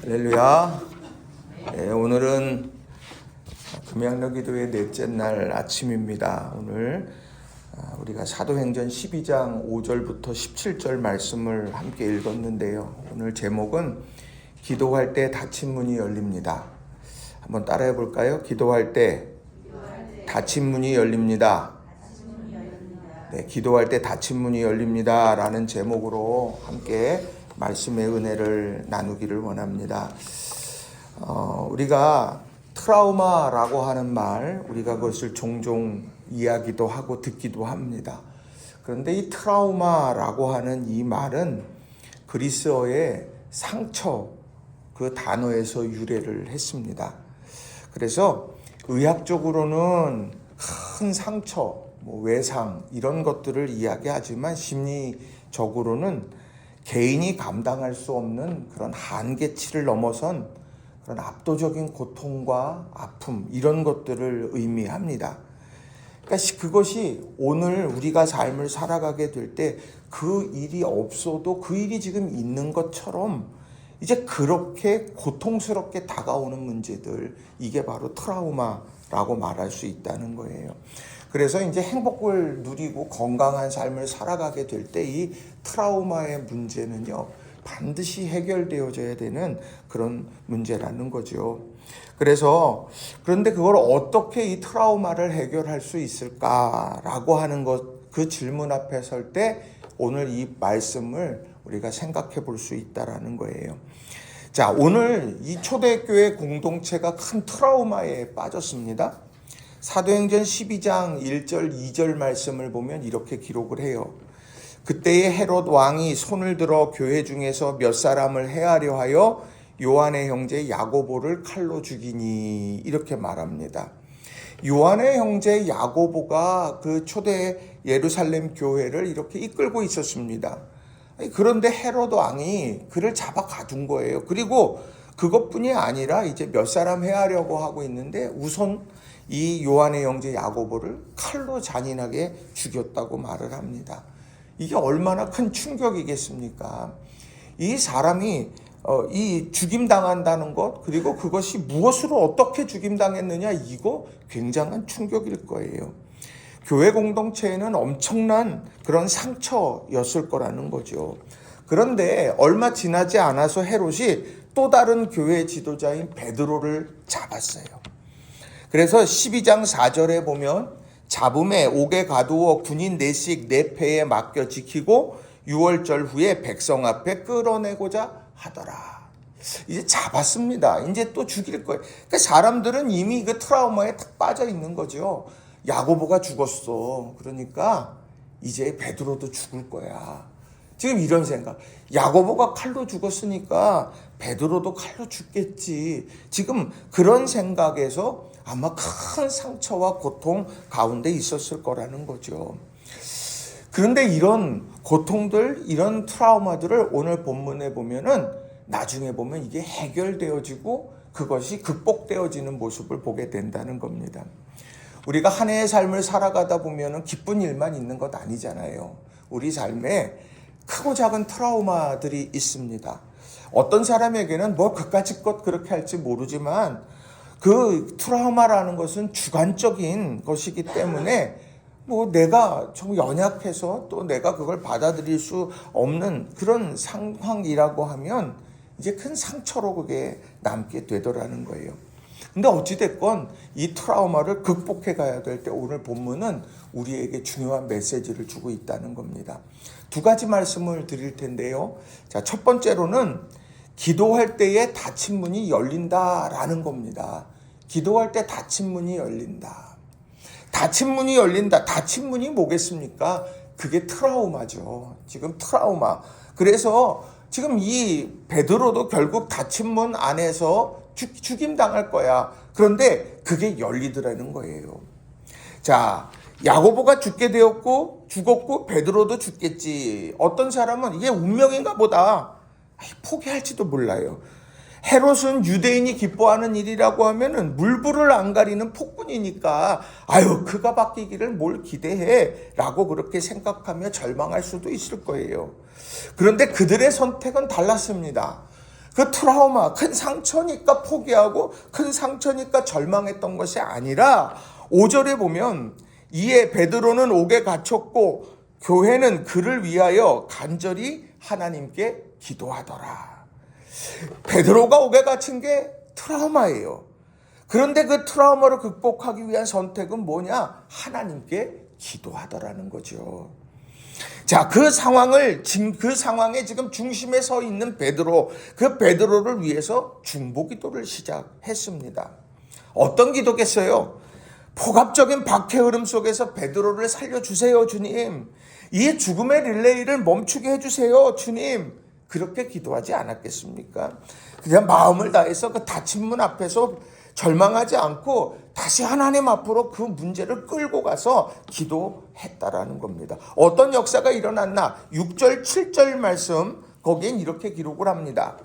할렐루야. 네, 오늘은 금양로 기도의 넷째 날 아침입니다. 오늘 우리가 사도행전 12장 5절부터 17절 말씀을 함께 읽었는데요. 오늘 제목은 기도할 때 닫힌 문이 열립니다. 한번 따라해 볼까요? 기도할 때 닫힌 문이 열립니다. 네, 기도할 때 닫힌 문이 열립니다. 라는 제목으로 함께 말씀의 은혜를 나누기를 원합니다. 우리가 트라우마라고 하는 말, 우리가 그것을 종종 이야기도 하고 듣기도 합니다. 그런데 이 트라우마라고 하는 이 말은 그리스어의 상처, 그 단어에서 유래를 했습니다. 그래서 의학적으로는 큰 상처, 외상 이런 것들을 이야기하지만 심리적으로는 개인이 감당할 수 없는 그런 한계치를 넘어선 그런 압도적인 고통과 아픔 이런 것들을 의미합니다. 그러니까 그것이 오늘 우리가 삶을 살아가게 될 때 그 일이 없어도 그 일이 지금 있는 것처럼 이제 그렇게 고통스럽게 다가오는 문제들, 이게 바로 트라우마라고 말할 수 있다는 거예요. 그래서 이제 행복을 누리고 건강한 삶을 살아가게 될 때 이 트라우마의 문제는요, 반드시 해결되어져야 되는 그런 문제라는 거죠. 그런데 그걸 어떻게 이 트라우마를 해결할 수 있을까라고 하는 것, 그 질문 앞에 설 때 오늘 이 말씀을 우리가 생각해 볼 수 있다라는 거예요. 자, 오늘 이 초대교회 공동체가 큰 트라우마에 빠졌습니다. 사도행전 12장 1절 2절 말씀을 보면 이렇게 기록을 해요. 그때에 헤롯 왕이 손을 들어 교회 중에서 몇 사람을 해하려 하여 요한의 형제 야고보를 칼로 죽이니, 이렇게 말합니다. 요한의 형제 야고보가 그 초대 예루살렘 교회를 이렇게 이끌고 있었습니다. 그런데 헤롯 왕이 그를 잡아 가둔 거예요. 그리고 그것뿐이 아니라 이제 몇 사람 해하려고 하고 있는데 우선 이 요한의 형제 야고보를 칼로 잔인하게 죽였다고 말을 합니다. 이게 얼마나 큰 충격이겠습니까? 이 사람이 이 죽임당한다는 것, 그리고 그것이 무엇으로 어떻게 죽임당했느냐, 이거 굉장한 충격일 거예요. 교회 공동체에는 엄청난 그런 상처였을 거라는 거죠. 그런데 얼마 지나지 않아서 헤롯이 또 다른 교회 지도자인 베드로를 잡았어요. 그래서 12장 4절에 보면 잡음에 옥에 가두어 군인 4씩 4패에 맡겨 지키고 6월절 후에 백성 앞에 끌어내고자 하더라. 이제 잡았습니다. 이제 또 죽일 거예요. 그러니까 사람들은 이미 그 트라우마에 딱 빠져 있는 거죠. 야고보가 죽었어. 그러니까 이제 베드로도 죽을 거야. 지금 이런 생각. 야고보가 칼로 죽었으니까 베드로도 칼로 죽겠지. 지금 그런 생각에서 아마 큰 상처와 고통 가운데 있었을 거라는 거죠. 그런데 이런 고통들, 이런 트라우마들을 오늘 본문에 보면은 나중에 보면 이게 해결되어지고 그것이 극복되어지는 모습을 보게 된다는 겁니다. 우리가 한 해의 삶을 살아가다 보면은 기쁜 일만 있는 것 아니잖아요. 우리 삶에 크고 작은 트라우마들이 있습니다. 어떤 사람에게는 뭐 그까짓 것 그렇게 할지 모르지만 그 트라우마라는 것은 주관적인 것이기 때문에 내가 좀 연약해서 또 내가 그걸 받아들일 수 없는 그런 상황이라고 하면 이제 큰 상처로 그게 남게 되더라는 거예요. 근데 어찌됐건 이 트라우마를 극복해 가야 될 때 오늘 본문은 우리에게 중요한 메시지를 주고 있다는 겁니다. 두 가지 말씀을 드릴 텐데요. 자, 첫 번째로는 기도할 때에 닫힌 문이 열린다라는 겁니다. 기도할 때 닫힌 문이 열린다. 닫힌 문이 열린다. 닫힌 문이 뭐겠습니까? 그게 트라우마죠. 지금 트라우마. 그래서 지금 이 베드로도 결국 닫힌 문 안에서 죽임당할 거야. 그런데 그게 열리더라는 거예요. 자, 야고보가 죽게 되었고 죽었고 베드로도 죽겠지. 어떤 사람은 이게 운명인가 보다. 포기할지도 몰라요. 헤롯은 유대인이 기뻐하는 일이라고 하면은 물불을 안 가리는 폭군이니까 그가 바뀌기를 뭘 기대해 라고 그렇게 생각하며 절망할 수도 있을 거예요. 그런데 그들의 선택은 달랐습니다. 그 트라우마, 큰 상처니까 포기하고 큰 상처니까 절망했던 것이 아니라 5절에 보면 이에 베드로는 옥에 갇혔고 교회는 그를 위하여 간절히 하나님께 기도하더라. 베드로가 옥에 갇힌 게 트라우마예요. 그런데 그 트라우마를 극복하기 위한 선택은 뭐냐? 하나님께 기도하더라는 거죠. 자, 그 상황에 지금 중심에 서 있는 베드로, 그 베드로를 위해서 중보 기도를 시작했습니다. 어떤 기도겠어요? 폭압적인 박해 흐름 속에서 베드로를 살려주세요, 주님. 이 죽음의 릴레이를 멈추게 해주세요, 주님. 그렇게 기도하지 않았겠습니까? 그냥 마음을 다해서 그 닫힌 문 앞에서 절망하지 않고 다시 하나님 앞으로 그 문제를 끌고 가서 기도했다라는 겁니다. 어떤 역사가 일어났나? 6절, 7절 말씀 거기엔 이렇게 기록을 합니다.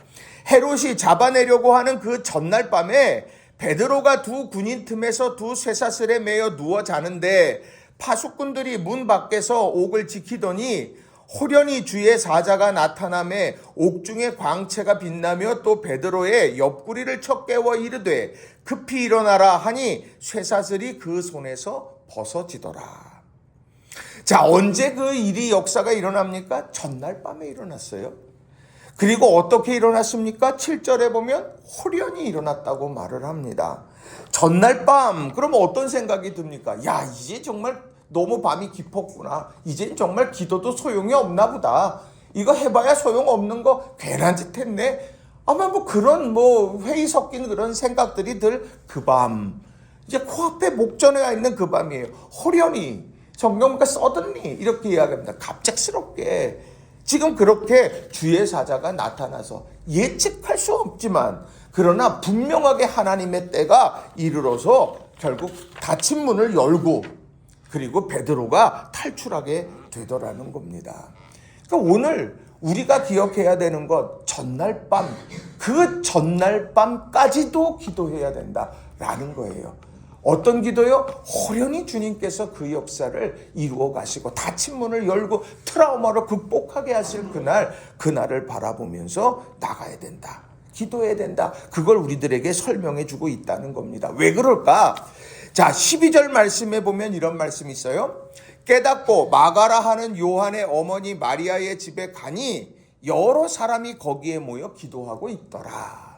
헤롯이 잡아내려고 하는 그 전날 밤에 베드로가 두 군인 틈에서 두 쇠사슬에 매여 누워 자는데 파수꾼들이 문 밖에서 옥을 지키더니 호련히 주의 사자가 나타나매 옥중의 광채가 빛나며 또 베드로의 옆구리를 쳐 깨워 이르되 급히 일어나라 하니 쇠사슬이 그 손에서 벗어지더라. 자, 언제 그 일이 역사가 일어납니까? 전날 밤에 일어났어요. 그리고 어떻게 일어났습니까? 7절에 보면 호련히 일어났다고 말을 합니다. 전날 밤, 그러면 어떤 생각이 듭니까? 야, 이제 정말 너무 밤이 깊었구나. 이젠 정말 기도도 소용이 없나 보다. 이거 해봐야 소용없는 거 괜한 짓 했네. 아마 그런 회의 섞인 그런 생각들이 들 그 밤. 이제 코앞에 목전에 있는 그 밤이에요. 호련히, 성경과 suddenly 이렇게 이야기합니다. 갑작스럽게. 지금 그렇게 주의 사자가 나타나서 예측할 수 없지만 그러나 분명하게 하나님의 때가 이르러서 결국 닫힌 문을 열고 그리고 베드로가 탈출하게 되더라는 겁니다. 그러니까 오늘 우리가 기억해야 되는 것, 전날 밤, 그 전날 밤까지도 기도해야 된다라는 거예요. 어떤 기도요? 호련히 주님께서 그 역사를 이루어 가시고 닫힌 문을 열고 트라우마를 극복하게 하실 그날을 바라보면서 나가야 된다. 기도해야 된다. 그걸 우리들에게 설명해 주고 있다는 겁니다. 왜 그럴까? 자, 12절 말씀에 보면 이런 말씀이 있어요. 깨닫고 마가라 하는 요한의 어머니 마리아의 집에 가니 여러 사람이 거기에 모여 기도하고 있더라.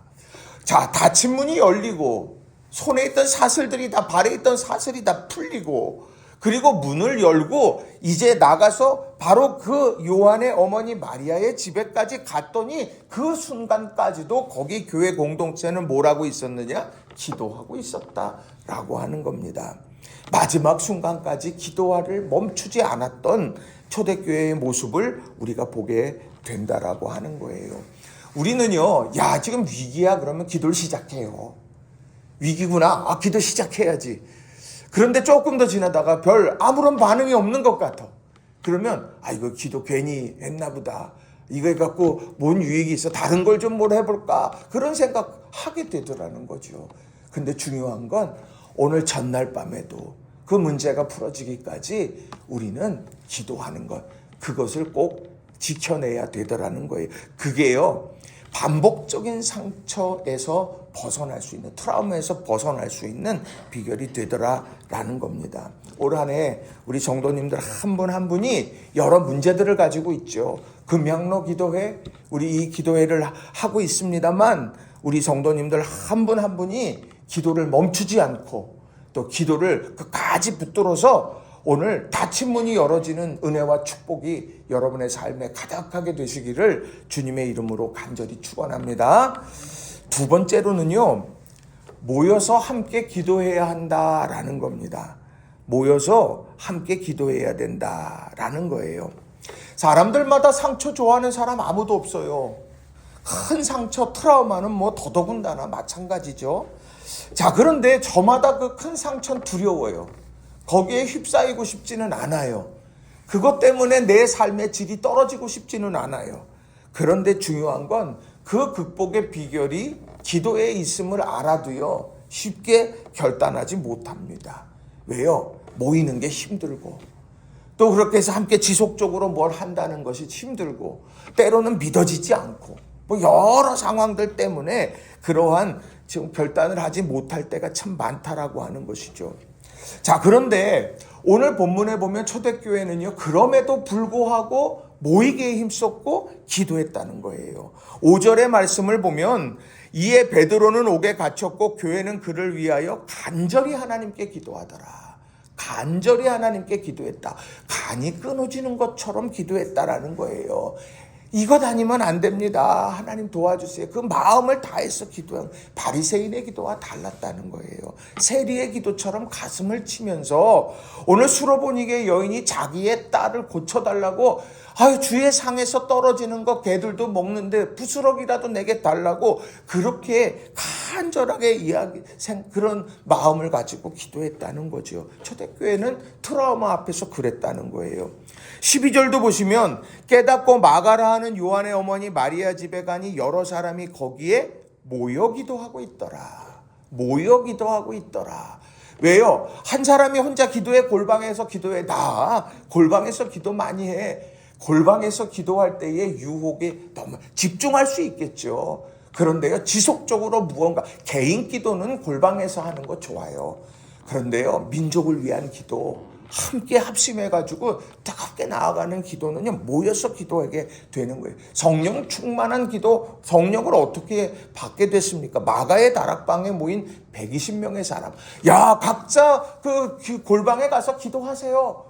자, 닫힌 문이 열리고 손에 있던 사슬들이 다, 발에 있던 사슬이 다 풀리고 그리고 문을 열고 이제 나가서 바로 그 요한의 어머니 마리아의 집에까지 갔더니 그 순간까지도 거기 교회 공동체는 뭐라고 있었느냐? 기도하고 있었다라고 하는 겁니다. 마지막 순간까지 기도를 멈추지 않았던 초대교회의 모습을 우리가 보게 된다라고 하는 거예요. 우리는요, 야, 지금 위기야 그러면 기도를 시작해요. 위기구나. 기도 시작해야지. 그런데 조금 더 지나다가 별 아무런 반응이 없는 것 같아. 그러면 이거 기도 괜히 했나 보다. 이거 갖고 뭔 유익이 있어. 다른 걸 좀 뭘 해볼까. 그런 생각 하게 되더라는 거죠. 근데 중요한 건 오늘 전날 밤에도 그 문제가 풀어지기까지 우리는 기도하는 것. 그것을 꼭 지켜내야 되더라는 거예요. 그게요. 반복적인 상처에서 벗어날 수 있는, 트라우마에서 벗어날 수 있는 비결이 되더라라는 겁니다. 올 한 해 우리 성도님들 한 분 한 분이 여러 문제들을 가지고 있죠. 금양로 기도회, 우리 이 기도회를 하고 있습니다만 우리 성도님들 한 분 한 분이 기도를 멈추지 않고 또 기도를 끝까지 붙들어서 오늘 닫힌 문이 열어지는 은혜와 축복이 여러분의 삶에 가득하게 되시기를 주님의 이름으로 간절히 축원합니다. 두 번째로는요, 모여서 함께 기도해야 한다라는 겁니다. 모여서 함께 기도해야 된다라는 거예요. 사람들마다 상처 좋아하는 사람 아무도 없어요. 큰 상처, 트라우마는 더더군다나 마찬가지죠. 자, 그런데 저마다 그 큰 상처는 두려워요. 거기에 휩싸이고 싶지는 않아요. 그것 때문에 내 삶의 질이 떨어지고 싶지는 않아요. 그런데 중요한 건 그 극복의 비결이 기도에 있음을 알아도요, 쉽게 결단하지 못합니다. 왜요? 모이는 게 힘들고, 또 그렇게 해서 함께 지속적으로 뭘 한다는 것이 힘들고, 때로는 믿어지지 않고, 뭐 여러 상황들 때문에 그러한 지금 결단을 하지 못할 때가 참 많다라고 하는 것이죠. 자, 그런데 오늘 본문에 보면 초대교회는요, 그럼에도 불구하고 모이기에 힘썼고 기도했다는 거예요. 5절의 말씀을 보면 이에 베드로는 옥에 갇혔고 교회는 그를 위하여 간절히 하나님께 기도하더라. 간절히 하나님께 기도했다. 간이 끊어지는 것처럼 기도했다라는 거예요. 이것 아니면 안 됩니다. 하나님 도와주세요. 그 마음을 다해서 기도한 바리새인의 기도와 달랐다는 거예요. 세리의 기도처럼 가슴을 치면서 오늘 수로보니게 여인이 자기의 딸을 고쳐달라고 주의 상에서 떨어지는 거 개들도 먹는데 부스럭이라도 내게 달라고 그렇게 간절하게 그런 마음을 가지고 기도했다는 거죠. 초대교회는 트라우마 앞에서 그랬다는 거예요. 12절도 보시면 깨닫고 마가라 하는 요한의 어머니 마리아 집에 가니 여러 사람이 거기에 모여 기도하고 있더라. 모여 기도하고 있더라. 왜요? 한 사람이 혼자 기도해? 골방에서 기도해? 나 골방에서 기도 많이 해. 골방에서 기도할 때의 유혹에 너무 집중할 수 있겠죠. 그런데요, 지속적으로 무언가 개인 기도는 골방에서 하는 거 좋아요. 그런데요, 민족을 위한 기도 함께 합심해가지고 뜨겁게 나아가는 기도는요, 모여서 기도하게 되는 거예요. 성령 충만한 기도, 성령을 어떻게 받게 됐습니까? 마가의 다락방에 모인 120명의 사람. 야, 각자 그 골방에 가서 기도하세요.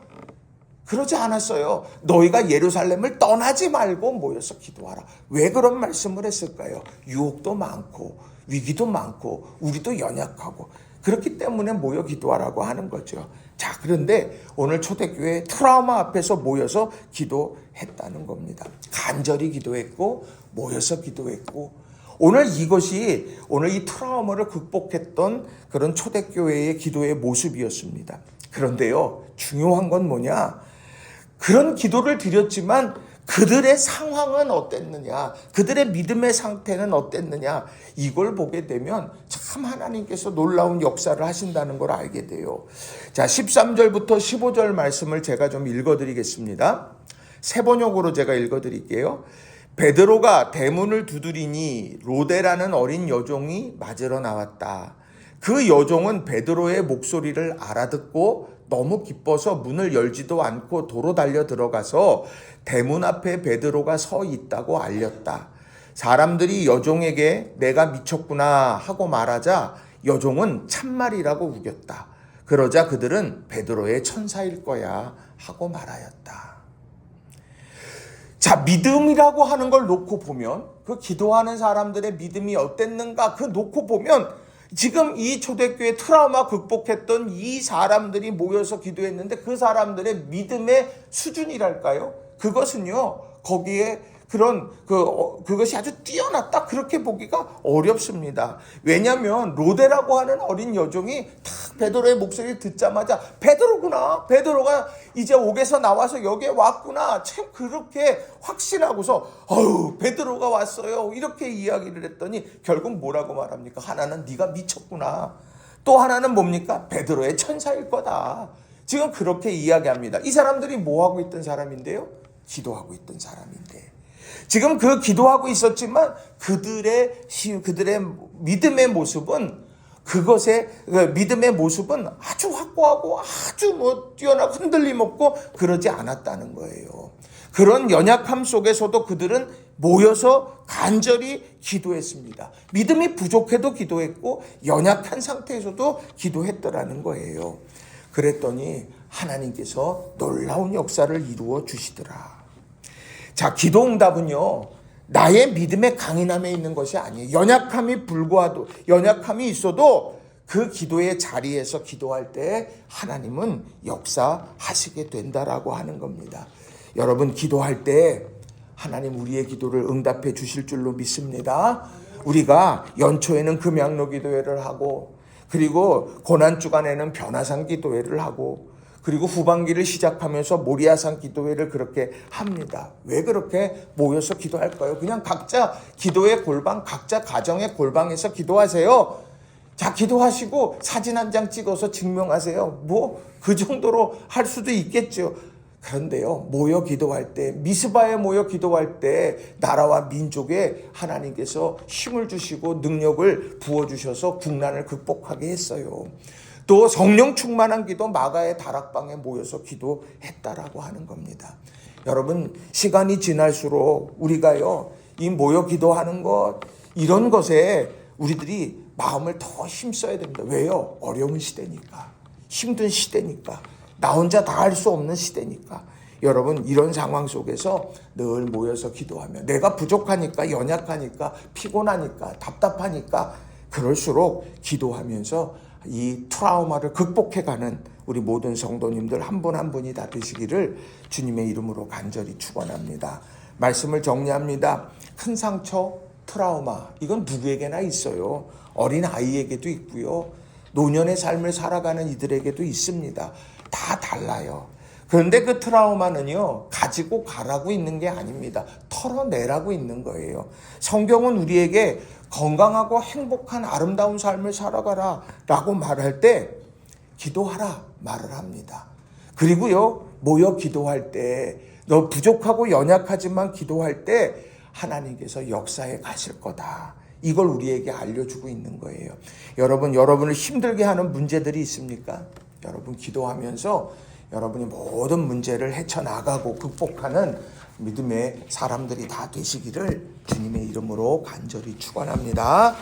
그러지 않았어요. 너희가 예루살렘을 떠나지 말고 모여서 기도하라. 왜 그런 말씀을 했을까요? 유혹도 많고 위기도 많고 우리도 연약하고 그렇기 때문에 모여 기도하라고 하는 거죠. 자, 그런데 오늘 초대교회 트라우마 앞에서 모여서 기도했다는 겁니다. 간절히 기도했고 모여서 기도했고 오늘 이 트라우마를 극복했던 그런 초대교회의 기도의 모습이었습니다. 그런데요, 중요한 건 뭐냐? 그런 기도를 드렸지만 그들의 상황은 어땠느냐, 그들의 믿음의 상태는 어땠느냐, 이걸 보게 되면 참 하나님께서 놀라운 역사를 하신다는 걸 알게 돼요. 자, 13절부터 15절 말씀을 제가 좀 읽어드리겠습니다. 세 번역으로 제가 읽어드릴게요. 베드로가 대문을 두드리니 로데라는 어린 여종이 맞으러 나왔다. 그 여종은 베드로의 목소리를 알아듣고 너무 기뻐서 문을 열지도 않고 도로 달려 들어가서 대문 앞에 베드로가 서 있다고 알렸다. 사람들이 여종에게 내가 미쳤구나 하고 말하자 여종은 참말이라고 우겼다. 그러자 그들은 베드로의 천사일 거야 하고 말하였다. 자, 믿음이라고 하는 걸 놓고 보면, 그 기도하는 사람들의 믿음이 어땠는가 그 놓고 보면 지금 이 초대교회 트라우마 극복했던 이 사람들이 모여서 기도했는데 그 사람들의 믿음의 수준이랄까요? 그것은요, 거기에 그것이 아주 뛰어났다 그렇게 보기가 어렵습니다. 왜냐하면 로데라고 하는 어린 여종이 딱 베드로의 목소리를 듣자마자 베드로구나, 베드로가 이제 옥에서 나와서 여기에 왔구나, 참 그렇게 확신하고서 베드로가 왔어요 이렇게 이야기를 했더니 결국 뭐라고 말합니까? 하나는 네가 미쳤구나, 또 하나는 뭡니까? 베드로의 천사일 거다. 지금 그렇게 이야기합니다. 이 사람들이 뭐하고 있던 사람인데요? 기도하고 있던 사람인데 지금 그 기도하고 있었지만 그들의 믿음의 모습은 아주 확고하고 아주 뛰어나고 흔들림 없고 그러지 않았다는 거예요. 그런 연약함 속에서도 그들은 모여서 간절히 기도했습니다. 믿음이 부족해도 기도했고 연약한 상태에서도 기도했더라는 거예요. 그랬더니 하나님께서 놀라운 역사를 이루어 주시더라. 자, 기도 응답은요, 나의 믿음의 강인함에 있는 것이 아니에요. 연약함이 있어도 그 기도의 자리에서 기도할 때 하나님은 역사하시게 된다라고 하는 겁니다. 여러분, 기도할 때 하나님 우리의 기도를 응답해 주실 줄로 믿습니다. 우리가 연초에는 금양로 기도회를 하고, 그리고 고난주간에는 변화산 기도회를 하고, 그리고 후반기를 시작하면서 모리아산 기도회를 그렇게 합니다. 왜 그렇게 모여서 기도할까요? 그냥 각자 기도의 골방, 각자 가정의 골방에서 기도하세요. 자, 기도하시고 사진 한 장 찍어서 증명하세요. 그 정도로 할 수도 있겠죠. 그런데요, 모여 기도할 때, 미스바에 모여 기도할 때 나라와 민족에 하나님께서 힘을 주시고 능력을 부어주셔서 국난을 극복하게 했어요. 또 성령 충만한 기도, 마가의 다락방에 모여서 기도했다라고 하는 겁니다. 여러분, 시간이 지날수록 우리가요, 이 모여 기도하는 것, 이런 것에 우리들이 마음을 더 힘써야 됩니다. 왜요? 어려운 시대니까. 힘든 시대니까. 나 혼자 다 할 수 없는 시대니까. 여러분, 이런 상황 속에서 늘 모여서 기도하며, 내가 부족하니까, 연약하니까, 피곤하니까, 답답하니까, 그럴수록 기도하면서 이 트라우마를 극복해가는 우리 모든 성도님들 한 분 한 분이 다 되시기를 주님의 이름으로 간절히 축원합니다. 말씀을 정리합니다. 큰 상처, 트라우마, 이건 누구에게나 있어요. 어린 아이에게도 있고요. 노년의 삶을 살아가는 이들에게도 있습니다. 다 달라요. 그런데 그 트라우마는요, 가지고 가라고 있는 게 아닙니다. 털어내라고 있는 거예요. 성경은 우리에게 건강하고 행복한 아름다운 삶을 살아가라 라고 말할 때 기도하라 말을 합니다. 그리고요, 모여 기도할 때, 너 부족하고 연약하지만 기도할 때 하나님께서 역사에 가실 거다. 이걸 우리에게 알려주고 있는 거예요. 여러분, 여러분을 힘들게 하는 문제들이 있습니까? 여러분, 기도하면서 여러분이 모든 문제를 헤쳐나가고 극복하는 믿음의 사람들이 다 되시기를 주님의 이름으로 간절히 축원합니다.